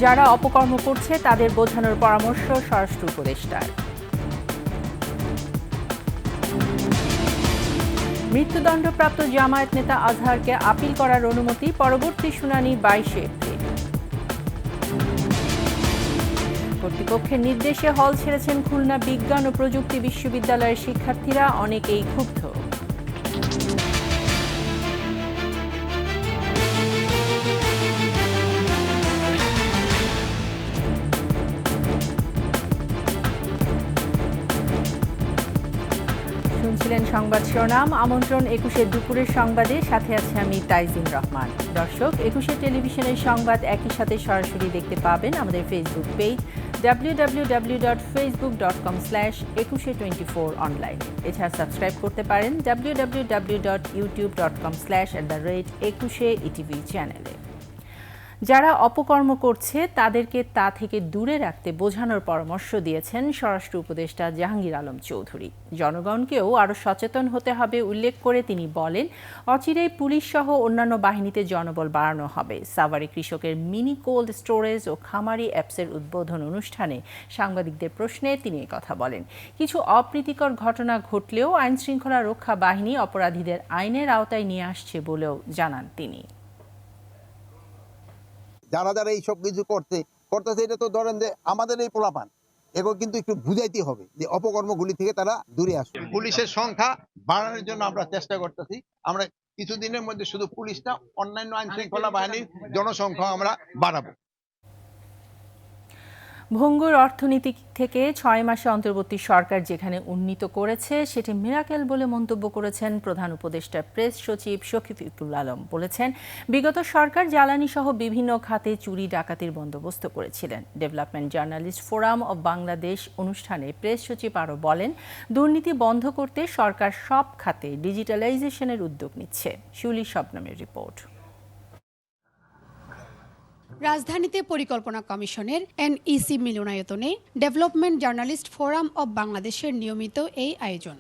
যারা অপকর্ম করছে তাদের বোঝানোর পরামর্শ স্বরাষ্ট্র উপদেষ্টার। মৃত্যুদণ্ডপ্রাপ্ত জামায়াত নেতা আজহারকে আপিল করার অনুমতি, পরবর্তী শুনানি 22 এপ্রিল। কর্তৃপক্ষের নির্দেশে হল ছেড়েছেন খুলনা বিজ্ঞান ও প্রযুক্তি বিশ্ববিদ্যালয়ের শিক্ষার্থীরা, অনেকেই ক্ষুব্ধ। শুনছিলেন সংবাদ শিরোনাম। আমন্ত্রণ 21 দুপুরের সংবাদে, সাথে আছে আমি তাইজিন রহমান। দর্শক, 21 টেলিভিশনের সংবাদ একই সাথে সরাসরি দেখতে পাবেন আমাদের ফেসবুক পেজ www.facebook.com/2124 অনলাইনে। এছাড়া সাবস্ক্রাইব করতে পারেন www.youtube.com/@21etv চ্যানেলে। যারা অপকর্ম করছে তাদেরকে তা থেকে দূরে রাখতে বোঝানোর পরামর্শ দিয়েছেন স্বরাষ্ট্র উপদেষ্টা জাহাঙ্গীর আলম চৌধুরী। জনগণকেও আরও সচেতন হতে হবে উল্লেখ করে তিনি বলেন, অচিরেই পুলিশ সহ অন্যান্য বাহিনীতে জনবল বাড়ানো হবে। সাভারে কৃষকের মিনি কোল্ড স্টোরেজ ও খামারি অ্যাপসের উদ্বোধন অনুষ্ঠানে সাংবাদিকদের প্রশ্নে তিনি কথা বলেন। কিছু অপ্রীতিকর ঘটনা ঘটলেও আইনশৃঙ্খলা রক্ষা বাহিনী অপরাধীদের আইনের আওতায় নিয়ে আসছে বলেও জানান তিনি। যারা যারা এইসব কিছু করতেছে, এটা তো ধরেন যে আমাদের এই পোলাপান, এগুলো কিন্তু একটু বুঝাইতে হবে যে অপকর্মগুলি থেকে তারা দূরে আসবে। পুলিশের সংখ্যা বাড়ানোর জন্য আমরা চেষ্টা করতেছি। আমরা কিছুদিনের মধ্যে শুধু পুলিশ না, অন্যান্য আইন শৃঙ্খলা বাহিনীর জনসংখ্যা আমরা বাড়াবো। ভঙ্গুর অর্থনীতি থেকে 6 মাসে অন্তর্বর্তী সরকার যেখানে উন্নীত করেছে সেটি মিরাকেল বলে মন্তব্য করেছেন প্রধান উপদেষ্টা প্রেস সচিব শফিকুল আলম। বলেছেন, বিগত সরকার জ্বালানি সহ বিভিন্ন খাতে চুরি ডাকাতির বন্দোবস্ত করেছিলেন। Development journalist forum of Bangladesh অনুষ্ঠানে প্রেস সচিব আরও বলেন, দুর্নীতি বন্ধ করতে সরকার সব খাতে ডিজিটালাইজেশনের উদ্যোগ নিচ্ছে। শিউলি শবনমের রিপোর্ট। রাজধানীতে পরিকল্পনা কমিশনের এনইসি মিলনায়তনে ডেভেলপমেন্ট জার্নালিস্ট ফোরাম অব বাংলাদেশের নিয়মিত এই আয়োজন।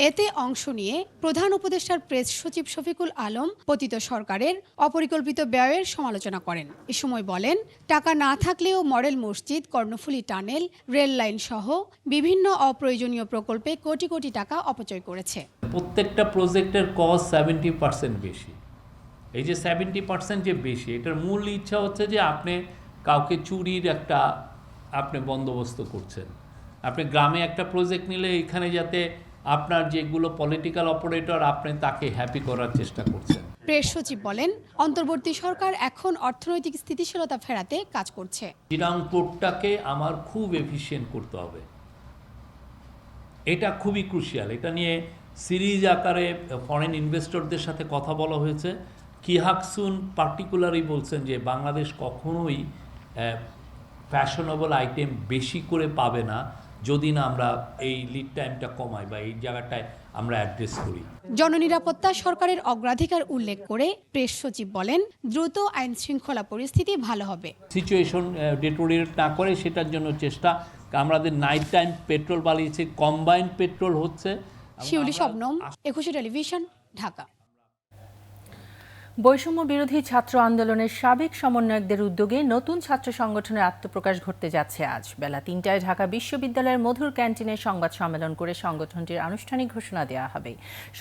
এতে অংশ নিয়ে প্রধান উপদেষ্টার প্রেস সচিব শফিকুল আলম পতিত সরকারের অপরিকল্পিত ব্যয়ের সমালোচনা করেন। এ সময় বলেন, টাকা না থাকলেও মডেল মসজিদ, কর্ণফুলী টানেল, রেল লাইন সহ বিভিন্ন অপ্রয়োজনীয় প্রকল্পে কোটি কোটি টাকা অপচয় করেছে। প্রত্যেকটা প্রজেক্টের কস্ট 70% বেশি। এই যে 70% যে বেশি, এটার মূল ইচ্ছা হচ্ছে যে আপনি কাউকে চুরির একটা আপনি বন্দোবস্ত করছেন। আপনি গ্রামে একটা প্রজেক্ট নিলে এখানে যাতে আপনার যেগুলো পলিটিক্যাল অপারেটর, আপনি তাকে হ্যাপি করার চেষ্টা করছেন। প্রেস সচিব বলেন, অন্তর্বর্তী সরকার এখন অর্থনৈতিক স্থিতিশীলতা ফেরাতে কাজ করছে। চিটাং পোর্টটাকে আমার খুব এফিশিয়েন্ট করতে হবে, এটা খুবই ক্রুশিয়াল। এটা নিয়ে সিরিজ আকারে ফরেন ইনভেস্টরদের সাথে কথা বলা হয়েছে। কিহাকসুন পার্টিকুলারই বলছেন যে বাংলাদেশ কখনোই ফ্যাশনেবল আইটেম বেশি করে পাবে না যদি না আমরা এই লিড টাইমটা কমাই বা এই জায়গাটায় আমরা অ্যাড্রেস করি। জননিরাপত্তা সরকারের অগ্রাধিকার উল্লেখ করে প্রেস সচিব বলেন, দ্রুত আইন শৃঙ্খলা পরিস্থিতি ভালো হবে। সিচুয়েশন ডেটোরিয়েট না করে সেটার জন্য চেষ্টা। আমাদের নাইট টাইম পেট্রোল বাড়িয়েছে, কম্বাইন্ড পেট্রোল হচ্ছে। শিউলি শবনম, 21 টেলিভিশন, ঢাকা। বৈষম্য বিরোধী ছাত্র আন্দোলনের সাবেক সমন্বয়কদের উদ্যোগে নতুন ছাত্র সংগঠনের আত্মপ্রকাশ ঘটতে যাচ্ছে আজ বেলা 3টায় ঢাকা বিশ্ববিদ্যালয়ের মধুর ক্যান্টিনে সংবাদ সম্মেলন করে সংগঠনটির আনুষ্ঠানিক ঘোষণা দেওয়া হবে।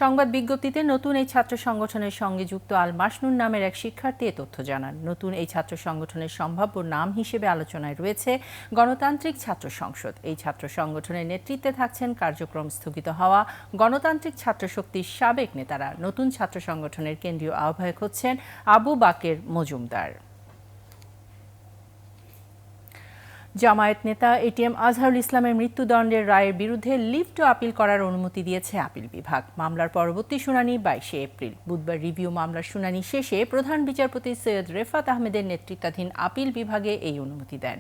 সংবাদ বিজ্ঞপ্তিতে নতুন এই ছাত্র সংগঠনের সঙ্গে যুক্ত আল মাসনুন নামের এক শিক্ষার্থী এ তথ্য জানান। নতুন এই ছাত্র সংগঠনের সম্ভাব্য নাম হিসেবে আলোচনায় রয়েছে গণতান্ত্রিক ছাত্র সংসদ। এই ছাত্র সংগঠনের নেতৃত্বে থাকছেন কার্যক্রম স্থগিত হওয়া গণতান্ত্রিক ছাত্র শক্তির সাবেক নেতারা। নতুন ছাত্র সংগঠনের কেন্দ্রীয় আহ্বায়ক হচ্ছেন আবু বাকের মজুমদার। জামায়াত নেতা এটিএম আজহারুল ইসলামের মৃত্যুদণ্ডের রায়ের বিরুদ্ধে লিভ টু আপিল করার অনুমতি দিয়েছে আপিল বিভাগ। মামলার পরবর্তী শুনানি 22 এপ্রিল। বুধবার রিভিউ মামলার শুনানি শেষে প্রধান বিচারপতি সৈয়দ রেফাত আহমেদের নেতৃত্বাধীন আপিল বিভাগে এই অনুমতি দেন।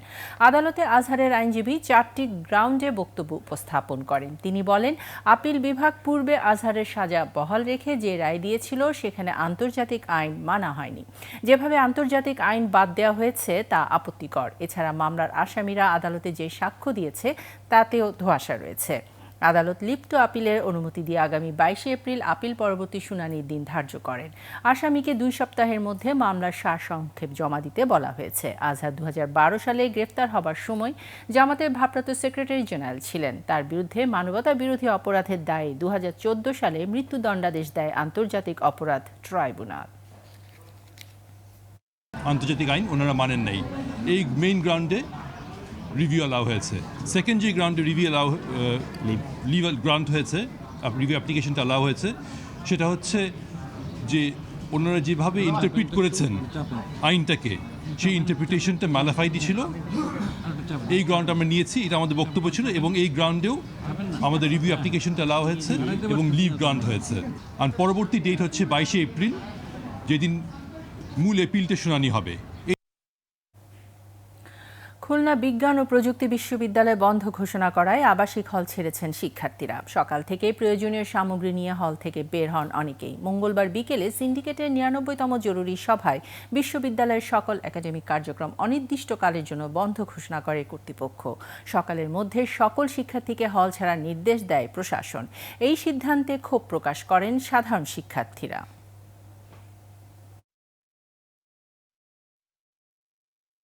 আদালতে আজহারের আইনজীবী 4টি গ্রাউন্ডে বক্তব্য উপস্থাপন করেন। তিনি বলেন, আপিল বিভাগ পূর্বে আজহারের সাজা বহাল রেখে যে রায় দিয়েছিল সেখানে আন্তর্জাতিক আইন মানা হয়নি। যেভাবে আন্তর্জাতিক আইন বাদ দেওয়া হয়েছে তা আপত্তিকর। এছাড়া মামলার আসামিরা আদালতে যে সাক্ষ্য দিয়েছে তাতেও ধোঁয়াশা রয়েছে। আদালত লিপ্ত আপিলের অনুমতি দিয়ে আগামী 22 এপ্রিল আপিল পরবর্তী শুনানির দিন ধার্য করেন। আসামিকে 2 সপ্তাহের মধ্যে মামলার সারসংক্ষেপ জমা দিতে বলা হয়েছে। আজহার 2012 সালে গ্রেফতার হবার সময় জামাতের ভারপ্রাপ্ত সেক্রেটারি জেনারেল ছিলেন। তার বিরুদ্ধে মানবতা বিরোধী অপরাধের দায়ে 2014 সালে মৃত্যুদণ্ডাদেশ দেয় আন্তর্জাতিক অপরাধ ট্রাইব্যুনাল। আন্তর্জাতিক আইন ওনারা মানেন নাই, এই মেইন গ্রাউন্ডে রিভিউ অ্যালাউ হয়েছে। সেকেন্ড যে গ্রাউন্ডে রিভিউ লিভ গ্রান্ট হয়েছে, রিভিউ অ্যাপ্লিকেশনটা অ্যালাউ হয়েছে, সেটা হচ্ছে যে ওনারা যেভাবে ইন্টারপ্রিট করেছেন আইনটাকে, সেই ইন্টারপ্রিটেশনটা ম্যালাফাইডি ছিল। এই গ্রাউন্ড আমরা নিয়েছি, এটা আমাদের বক্তব্য ছিল, এবং এই গ্রাউন্ডেও আমাদের রিভিউ অ্যাপ্লিকেশনটা অ্যালাউ হয়েছে এবং লিভ গ্রান্ট হয়েছে। আর পরবর্তী ডেট হচ্ছে 22 এপ্রিল, যেদিন মূল এপিলটা শুনানি হবে। খুলনা বিজ্ঞান ও প্রযুক্তি বিশ্ববিদ্যালয় বন্ধ ঘোষণা করায় আবাসিক হল ছেড়েছেন শিক্ষার্থীরা। সকাল থেকে প্রয়োজনীয় সামগ্রী নিয়ে হল থেকে বের হন অনেকেই। মঙ্গলবার বিকেলে সিন্ডিকেটের 99তম জরুরি সভায় বিশ্ববিদ্যালয়ের সকল একাডেমিক কার্যক্রম অনির্দিষ্টকালের জন্য বন্ধ ঘোষণা করে কর্তৃপক্ষ। সকালের মধ্যে সকল শিক্ষার্থীকে হল ছাড়ার নির্দেশ দেয় প্রশাসন। এই সিদ্ধান্তে ক্ষোভ প্রকাশ করেন সাধারণ শিক্ষার্থীরা।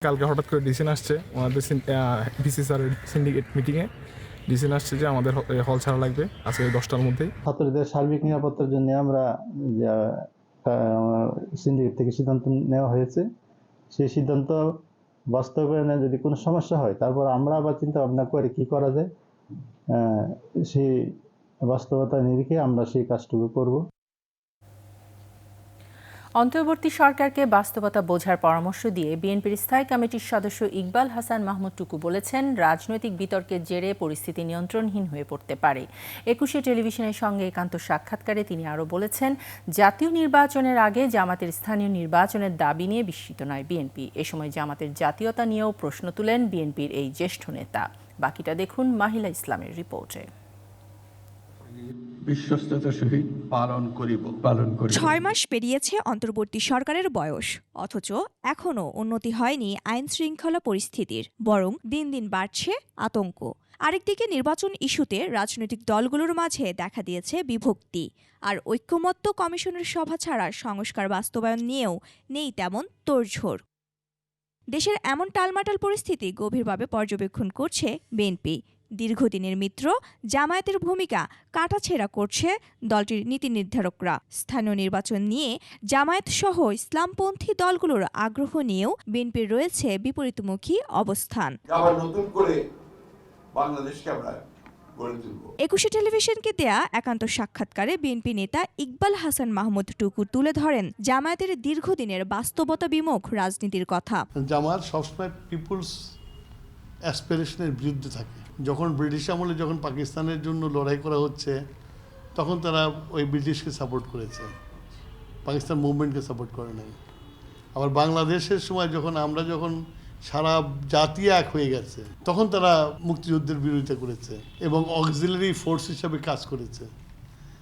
কালকে হঠাৎ করে ডিসিশন আসছে ওনাদের ভিসি স্যারের সিন্ডিকেট মিটিংয়ে ডিসিশন আসছে যে আমাদের হল ছাড়া লাগবে আজকে 10টার মধ্যেই। ছাত্রদের সার্বিক নিরাপত্তার জন্য আমরা সিন্ডিকেট থেকে সিদ্ধান্ত নেওয়া হয়েছে। সেই সিদ্ধান্ত বাস্তবায়নে যদি কোনো সমস্যা হয় তারপর আমরা আবার চিন্তা ভাবনা করে কি করা যায়, সেই বাস্তবতা নিরিখে আমরা সেই কাজটুকু করব। অন্তর্বর্তী সরকারকে বাস্তবতা বোঝার পরামর্শ দিয়ে বিএনপির স্থায়ী কমিটির সদস্য ইকবাল হাসান মাহমুদ টুকু বলেছেন, রাজনৈতিক বিতর্কের জেরে পরিস্থিতি নিয়ন্ত্রণহীন হয়ে পড়তে পারে। 21 টেলিভিশনের সঙ্গে একান্ত সাক্ষাৎকারে তিনি আরও বলেছেন, জাতীয় নির্বাচনের আগে জামাতের স্থানীয় নির্বাচনের দাবি নিয়ে বিস্মিত নয় বিএনপি। এ সময় জামাতের জাতীয়তা নিয়েও প্রশ্ন তুলেন বিএনপির এই জ্যেষ্ঠ নেতা। বাকিটা দেখুন মাহিলা ইসলামের রিপোর্টে। বিশ্বস্ততার সহিত পালন করিব। 6 মাস পেরিয়েছে অন্তর্বর্তী সরকারের বয়স, অথচ এখনও উন্নতি হয়নি আইন শৃঙ্খলা পরিস্থিতির, বরং দিন দিন বাড়ছে আতঙ্ক। আরেকদিকে নির্বাচন ইস্যুতে রাজনৈতিক দলগুলোর মাঝে দেখা দিয়েছে বিভক্তি, আর ঐক্যমত্য কমিশনের সভা ছাড়া সংস্কার বাস্তবায়ন নিয়েও নেই তেমন তোড়জোড়। দেশের এমন টালমাটাল পরিস্থিতি গভীরভাবে পর্যবেক্ষণ করছে বিএনপি। দীর্ঘদিনের মিত্র জামায়াতের ভূমিকা কাটাছেঁড়া করছে দলটির নীতি নির্ধারকরা। স্থানীয় নির্বাচন নিয়ে জামায়াত সহ ইসলামপন্থী দলগুলোর আগ্রহ নিয়েও বিএনপির রয়েছে বিপরীতমুখী অবস্থান। 21 টেলিভিশনকে দেয়া একান্ত সাক্ষাৎকারে বিএনপি নেতা ইকবাল হাসান মাহমুদ টুকু তুলে ধরেন জামায়াতের দীর্ঘদিনের বাস্তবতা বিমুখ রাজনীতির কথা। জামায়াত সবসময় পিপুলস অ্যাসপিরেশনের বিরুদ্ধে থাকে। যখন ব্রিটিশ আমলে যখন পাকিস্তানের জন্য লড়াই করা হচ্ছে, তখন তারা ওই ব্রিটিশকে সাপোর্ট করেছে, পাকিস্তান মুভমেন্টকে সাপোর্ট করে নাই। আবার বাংলাদেশের সময় আমরা যখন সারা জাতি এক হয়ে গেছে, তখন তারা মুক্তিযুদ্ধের বিরোধিতা করেছে এবং অক্সিলারি ফোর্স হিসাবে কাজ করেছে।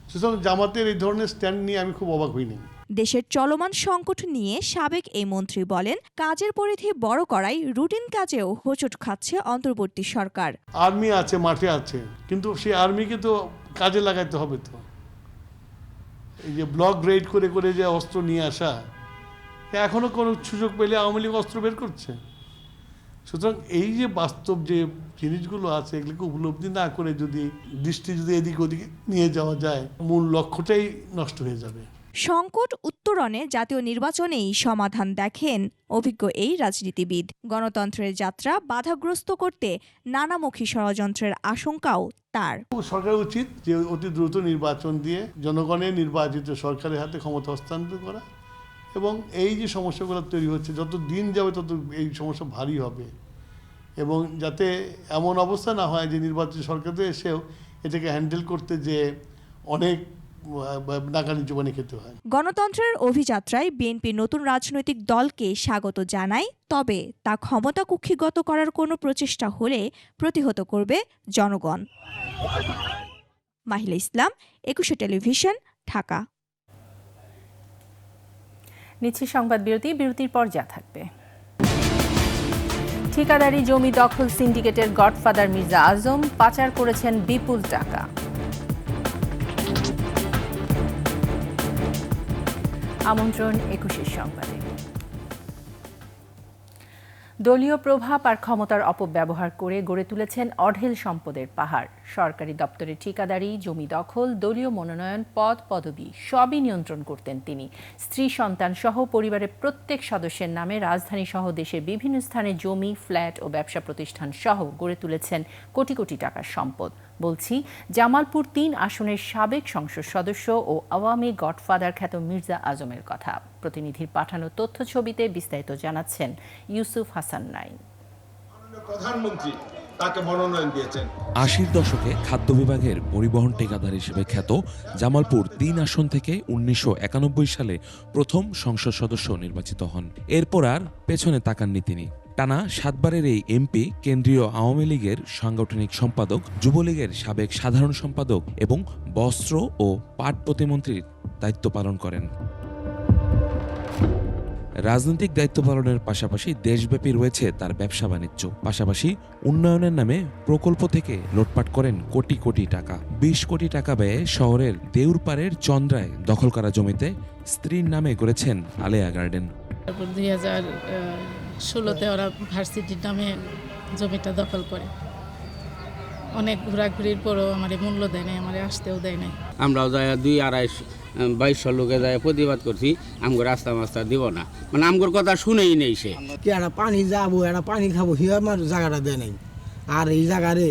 সুতরাং জামাতের এই ধরনের স্ট্যান্ড নিয়ে আমি খুব অবাক হইনি। দেশের চলমান সংকট নিয়ে সাবেক এই মন্ত্রী বলেন, কাজের পরিধি বড় করায় রুটিন কাজেও হোঁচট খাচ্ছে অন্তর্বর্তী সরকার। আর্মি আছে, মাঠে আছে, কিন্তু সেই আর্মিকে তো কাজে লাগাইতে হবে। তো এই যে ব্লক রেড করে করে যে অস্ত্র নিয়ে আসা, এখনো কোনো সুযোগ পেলে আওয়ামী লীগ অস্ত্র বের করছে। সুতরাং এই যে বাস্তব যে জিনিসগুলো আছে, এগুলোকে উপলব্ধি না করে যদি দৃষ্টি এদিক ওদিকে নিয়ে যাওয়া যায়, মূল লক্ষ্যটাই নষ্ট হয়ে যাবে। সংকট উত্তরণে জাতীয় নির্বাচনেই সমাধান দেখেন অভিজ্ঞ এই রাজনীতিবিদ। গণতন্ত্রের যাত্রা বাধাগ্রস্ত করতে নানামুখী ষড়যন্ত্রের আশঙ্কাও তার। সরকারের উচিত যে অতি দ্রুত নির্বাচন দিয়ে জনগণের নির্বাচিত সরকারের হাতে ক্ষমতা হস্তান্তর করা, এবং এই যে সমস্যাগুলো তৈরি হচ্ছে, যত দিন যাবে তত এই সমস্যা ভারী হবে, এবং যাতে এমন অবস্থা না হয় যে নির্বাচিত সরকারে এসেও এটাকে হ্যান্ডেল করতে যে অনেক নাকানি জোবানি খেতে হয়। গণতন্ত্রের অভিযাত্রায় বিএনপি নতুন রাজনৈতিক দলকে স্বাগত জানায়, তবে তা ক্ষমতা কুক্ষিগত করার কোনো প্রচেষ্টা হলে প্রতিহত করবে জনগণ। মাহিলা ইসলাম, 21 টেলিভিশন, ঢাকা। নিচ্ছি সংবাদ বিরতির পর যা থাকবে। ঠিকাদারি জমি দখল সিন্ডিকেটের গডফাদার মির্জা আজম পাচার করেছেন বিপুল টাকা। আমন্ত্রণ ২১ সংবাদে। দলীয় প্রভাব আর ক্ষমতার অপব্যবহার করে গড়ে তুলেছেন অঢেল সম্পদের পাহাড়। সরকারি দপ্তরে ঠিকাদারি, জমি দখল, দলীয় মনোনয়ন, পদ পদবি সবই নিয়ন্ত্রণ করতেন তিনি। স্ত্রী সন্তান সহ পরিবারের প্রত্যেক সদস্যের নামে রাজধানী সহ দেশের বিভিন্ন স্থানে জমি, ফ্ল্যাট ও ব্যবসা প্রতিষ্ঠান সহ গড়ে তুলেছেন কোটি কোটি টাকার সম্পদ। বলছি জামালপুর ৩ আসনের সাবেক সংসদ সদস্য ও আওয়ামী গডফাদার খ্যাত মির্জা আজমের কথা। প্রতিনিধির পাঠানো তথ্য ছবিতে বিস্তারিত জানাচ্ছেন ইউসুফ হাসান নাইম। প্রধানমন্ত্রী তাকে মনোনয়ন দিয়েছেন। ৮০ দশকে খাদ্য বিভাগের পরিবহন ঠিকাদার হিসেবে খ্যাত জামালপুর ৩ আসন থেকে ১৯৯১ সালে প্রথম সংসদ সদস্য নির্বাচিত হন। এরপর আর পেছনে তাকাননি তিনি। টানা ৭ বারের এই এমপি কেন্দ্রীয় আওয়ামী লীগের সাংগঠনিক সম্পাদক, যুবলীগের সাবেক সাধারণ সম্পাদক এবং বস্ত্র ও পাট প্রতিমন্ত্রীর দায়িত্ব পালন করেন। রাজনৈতিক দায়িত্ব পালনের পাশাপাশি দেশব্যাপী রয়েছে তার ব্যবসা বাণিজ্য। পাশাপাশি উন্নয়নের নামে প্রকল্প থেকে লুটপাট করেন কোটি কোটি টাকা। ২০ কোটি টাকা ব্যয়ে শহরের দেউরপাড়ের চন্দ্রায় দখল করা জমিতে স্ত্রীর নামে গড়েছেন আলেয়া গার্ডেন। ২০১৬তে ওরা ভার্সিটির নামে জমিটা দখল করে। অনেক ঘোরাঘুরির পরও আমার মূল্য দেয় নাই, আমার আসতেও দেয় নাই। আমরাও যাই ২-২৫০ লোকে যায় প্রতিবাদ করছি, আমগো রাস্তা মাস্তা দিব না, মানে আমগোর কথা শুনেই নেই। সে কি একটা পানি যাবো, একটা পানি খাবো, হি আমার জায়গাটা দেয় নাই। আর এই জায়গারে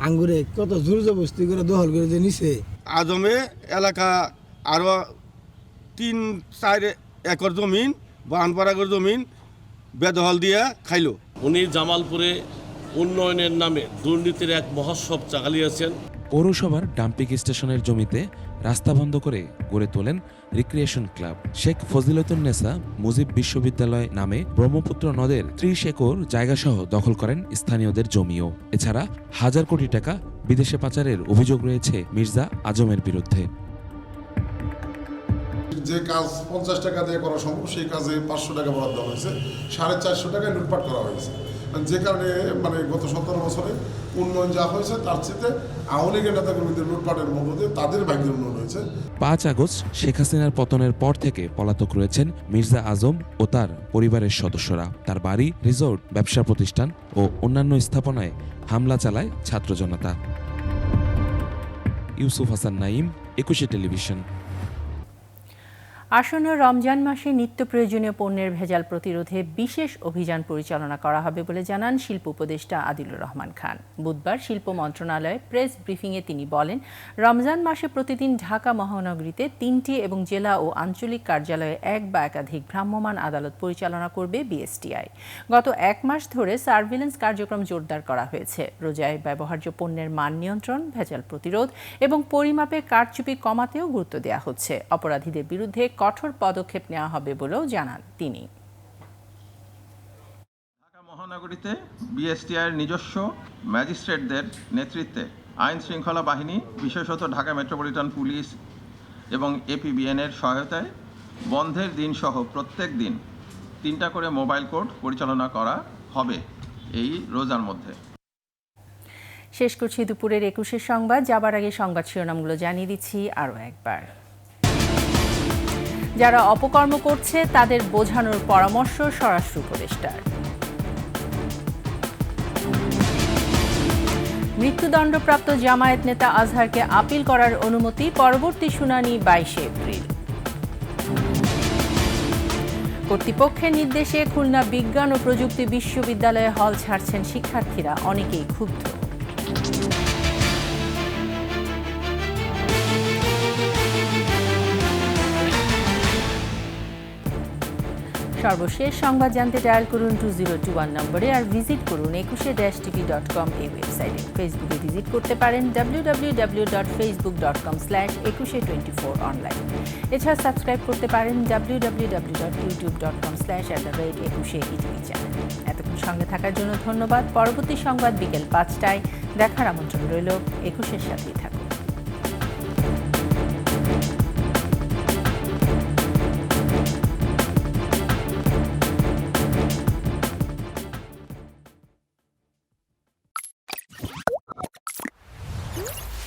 আঙ্গুরে কত জোর জবস্তি করে দখল করে যে নিছে। আজমে এলাকা আরো ৩-৪ একর জমিন, বাহানপাড়া একর জমিন বেদখল দিয়ে খাইলো। উনি জামালপুরে উন্নয়নের নামে দুর্নীতির এক মহোৎসব চালিয়েছেন। পৌরসভার ডাম্পিং স্টেশনের জমিতে রাস্তা বন্ধ করে গড়ে তোলেন রিক্রিয়েশন ক্লাব। শেখ ফজিলতুন্নেসা মুজিব বিশ্ববিদ্যালয় নামে ব্রহ্মপুত্র নদের ৩০ একর জায়গাসহ দখল করেন স্থানীয়দের জমিও। এছাড়া হাজার কোটি টাকা বিদেশে পাচারের অভিযোগ রয়েছে মির্জা আজমের বিরুদ্ধে। যে কাজ ৫০ টাকা দিয়ে করা সম্ভব সেই কাজে ৫০০ টাকা বরাদ্দ হয়েছে, 450 টাকায় লুটপাট করা হয়েছে। যে কারণে মানে গত ১৭ বছরে উন্নয়ন যা হয়েছে তার চেয়ে আওয়ামী লীগের নেতাকর্মীদের লুটপাটের মধ্য দিয়ে তাদের ভাগ্যের উন্নয়ন হয়েছে। ৫ আগস্ট শেখ হাসিনার পতনের পর থেকে পলাতক রয়েছেন মির্জা আজম ও তার পরিবারের সদস্যরা। তার বাড়ি, রিসোর্ট, ব্যবসা প্রতিষ্ঠান ও অন্যান্য স্থাপনায় হামলা চালায় ছাত্র জনতা। ইউসুফ হাসান নাইম, ২১ টেলিভিশন। আসন্ন রমজান মাসে নিত্য প্রয়োজনীয় পণ্যের ভেজাল প্রতিরোধে বিশেষ অভিযান পরিচালনা করা হবে বলে জানান শিল্প উপদেষ্টা আদিলুর রহমান খান। বুধবার শিল্প মন্ত্রণালয়ে প্রেস ব্রিফিংয়ে তিনি বলেন, রমজান মাসে প্রতিদিন ঢাকা মহানগরীতে ৩টি এবং জেলা ও আঞ্চলিক কার্যালয়ে ১ বা একাধিক ভ্রাম্যমাণ আদালত পরিচালনা করবে বিএসটিআই। গত ১ মাস ধরে সার্ভিলেন্স কার্যক্রম জোরদার করা হয়েছে। রোজায় ব্যবহার্য পণ্যের মান নিয়ন্ত্রণ, ভেজাল প্রতিরোধ এবং পরিমাপে কারচুপি কমাতেও গুরুত্ব দেওয়া হচ্ছে। অপরাধীদের বিরুদ্ধে কঠোর পদক্ষেপ নেওয়া হবে বলেও জানান তিনি। ঢাকা মহানগরীতে বিএসটিআইয়ের নিজস্ব ম্যাজিস্ট্রেটদের নেতৃত্বে আইন শৃঙ্খলা বাহিনী, বিশেষত ঢাকা মেট্রোপলিটন পুলিশ এবং এপিবিএনের সহায়তায় বন্ধের দিন সহ প্রত্যেক দিন 3টা করে মোবাইল কোর্ট পরিচালনা করা হবে এই রোজার মধ্যে। শেষ করছি দুপুরের ২১ সংবাদ। যাবার আগে সংবাদ শিরোনামগুলো জানিয়ে দিচ্ছি আরও একবার। যারা অপকর্ম করছে তাদের বোঝানোর পরামর্শ স্বরাষ্ট্র উপদেষ্টার। মৃত্যুদণ্ডপ্রাপ্ত জামায়াত নেতা আজহারকে আপিল করার অনুমতি, পরবর্তী শুনানি ২২ এপ্রিল। কর্তৃপক্ষের নির্দেশে খুলনা বিজ্ঞান ও প্রযুক্তি বিশ্ববিদ্যালয়ে হল ছাড়ছেন শিক্ষার্থীরা, অনেকেই ক্ষুব্ধ। সর্বশেষ সংবাদ জানতে ডায়াল করুন 2021 নম্বরে আর ভিজিট করুন 21-tv.com এই ওয়েবসাইটে। ফেসবুকে ভিজিট করতে পারেন www.facebook.com/2124 অনলাইন। এছাড়া সাবস্ক্রাইব করতে পারেন www.youtube.com/@21etv চ্যানেল। এতক্ষণ সঙ্গে থাকার জন্য ধন্যবাদ। পরবর্তী সংবাদ বিকেল ৫টায় দেখার আমন্ত্রণ রইল। 21-এর সাথেই থাকুন।